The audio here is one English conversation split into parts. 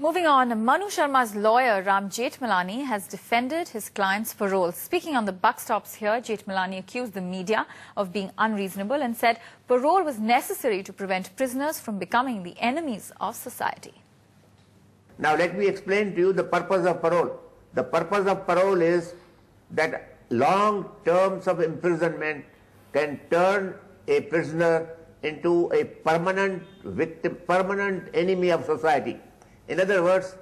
Moving on, Manu Sharma's lawyer Ram Jethmalani has defended his client's parole. Speaking on the buck stops here, Jethmalani accused the media of being unreasonable and said parole was necessary to prevent prisoners from becoming the enemies of society. Now let me explain to you the purpose of parole. The purpose of parole is that long terms of imprisonment can turn a prisoner into a permanent victim, permanent enemy of society. In other words,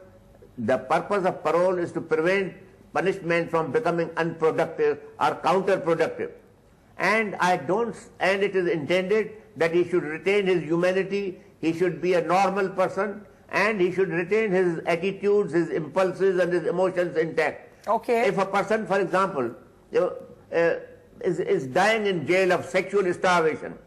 the purpose of parole is to prevent punishment from becoming unproductive or counterproductive. And it is intended that he should retain his humanity, he should be a normal person, and he should retain his attitudes, his impulses and his emotions intact. Okay. If a person, for example, is dying in jail of sexual starvation,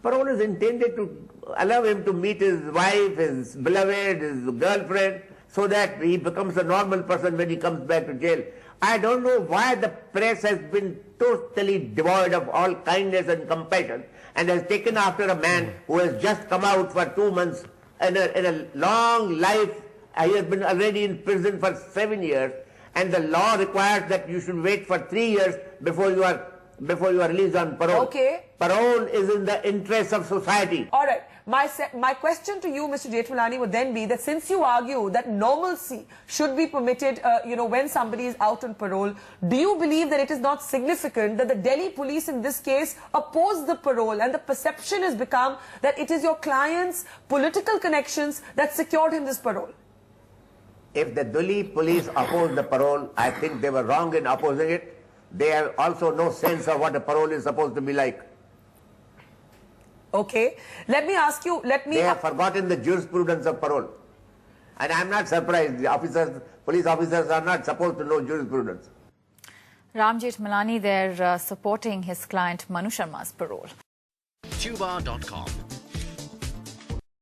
parole is intended to allow him to meet his wife, his beloved, his girlfriend, so that he becomes a normal person when he comes back to jail. I don't know why the press has been totally devoid of all kindness and compassion and has taken after a man who has just come out for 2 months in a long life. He has been already in prison for 7 years, and the law requires that you should wait for 3 years before you are released on parole. Okay. Parole is in the interest of society. All right. My question to you, Mr. Jethmalani, would then be that since you argue that normalcy should be permitted, when somebody is out on parole, do you believe that it is not significant that the Delhi police in this case oppose the parole and the perception has become that it is your client's political connections that secured him this parole? If the Delhi police oppose the parole, I think they were wrong in opposing it. They have also no sense of what a parole is supposed to be like. Okay. Let me ask you, They have forgotten the jurisprudence of parole. And I'm not surprised. The police officers are not supposed to know jurisprudence. Ram Jethmalani there supporting his client Manu Sharma's parole. Tuba.com